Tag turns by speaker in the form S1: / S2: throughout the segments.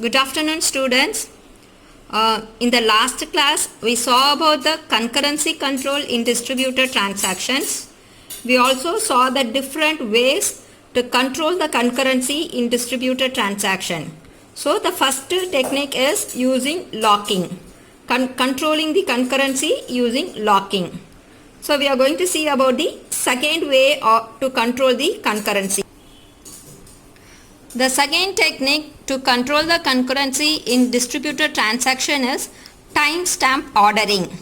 S1: Good afternoon, students. In the last class, we saw about the concurrency control in distributed transactions. We also saw the different ways to control the concurrency in distributed transaction. So, the first technique is using locking, controlling the concurrency using locking. So, we are going to see about the second way to control the concurrency. The second technique to control the concurrency in distributed transaction is timestamp ordering.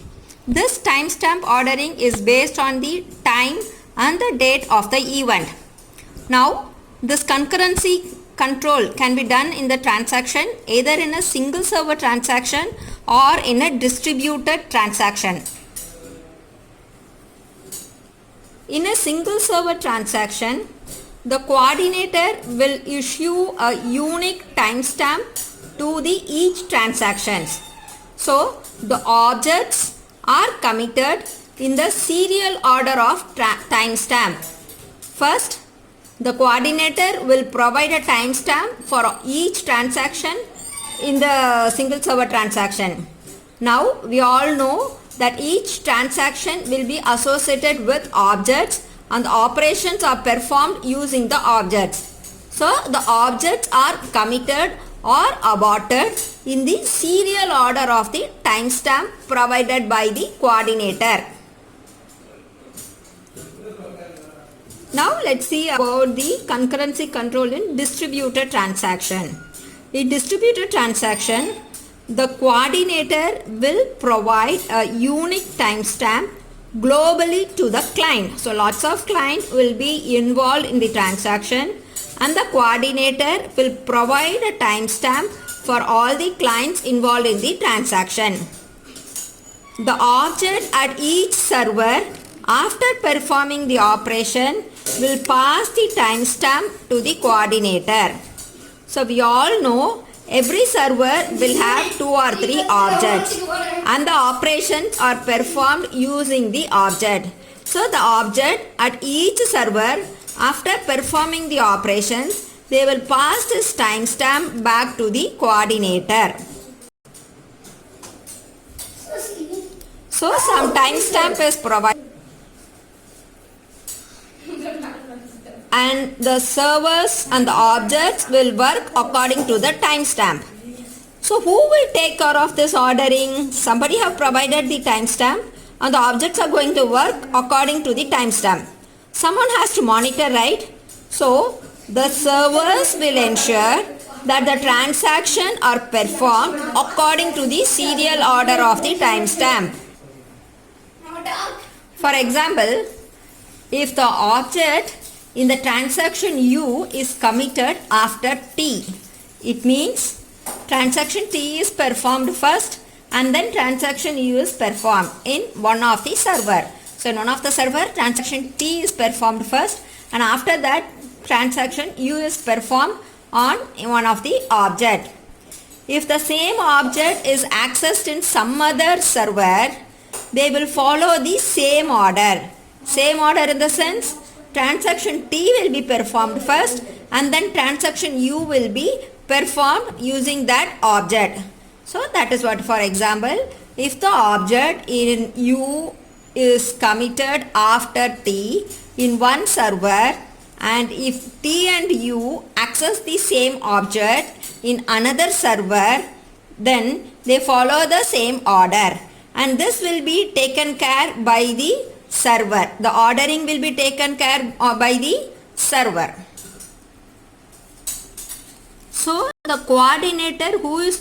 S1: This timestamp ordering is based on the time and the date of the event. Now, this concurrency control can be done in the transaction either in a single server transaction or in a distributed transaction. In a single server transaction, the coordinator will issue a unique timestamp to the each transactions. So, the objects are committed in the serial order of timestamp. First, the coordinator will provide a timestamp for each transaction in the single server transaction. Now, we all know that each transaction will be associated with objects and the operations are performed using the objects. So, the objects are committed or aborted in the serial order of the timestamp provided by the coordinator. Now, let's see about the concurrency control in distributed transaction. In distributed transaction, the coordinator will provide a unique timestamp globally to the client. So, lots of clients will be involved in the transaction and the coordinator will provide a timestamp for all the clients involved in the transaction. The object at each server after performing the operation will pass the timestamp to the coordinator. So, we all know every server will have 2 or 3 objects and the operations are performed using the object. So, the object at each server after performing the operations, they will pass this timestamp back to the coordinator. So, some timestamp is provided and the servers and the objects will work according to the timestamp. So, who will take care of this ordering? Somebody have provided the timestamp and the objects are going to work according to the timestamp. Someone has to monitor, right? So, the servers will ensure that the transactions are performed according to the serial order of the timestamp. For example, if the object in the transaction U is committed after T, it means transaction T is performed first and then transaction U is performed in one of the server. So, in one of the server, transaction T is performed first and after that transaction U is performed on one of the object. If the same object is accessed in some other server, they will follow the same order. Same order in the sense, transaction T will be performed first and then transaction U will be performed using that object. So, that is what, for example, if the object in U is committed after T in one server and if T and U access the same object in another server, then they follow the same order and this will be taken care by the server. The ordering will be taken care by the server. So, the coordinator who is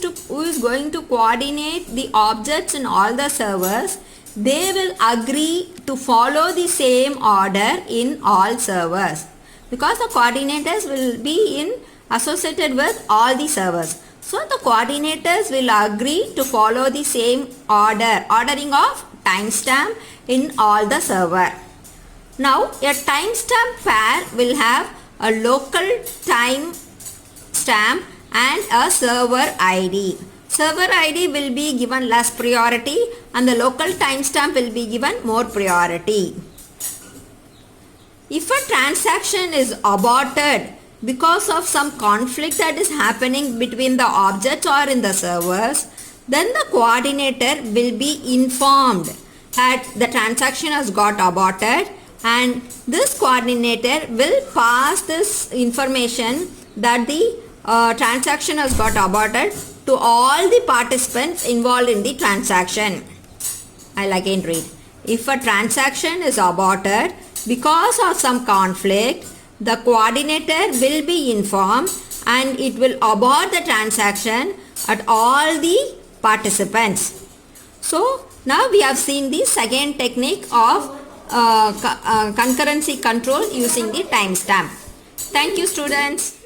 S1: going to coordinate the objects in all the servers, they will agree to follow the same order in all servers because the coordinators will be associated with all the servers. So, the coordinators will agree to follow the same ordering of timestamp in all the server. Now, a timestamp pair will have a local timestamp and a server ID. Server ID will be given less priority and the local timestamp will be given more priority. If a transaction is aborted because of some conflict that is happening between the objects or in the servers, then the coordinator will be informed that the transaction has got aborted, and this coordinator will pass this information that the transaction has got aborted to all the participants involved in the transaction. I'll again read. If a transaction is aborted because of some conflict, the coordinator will be informed and it will abort the transaction at all the participants. So now we have seen the second technique of concurrency control using the timestamp. Thank you, students.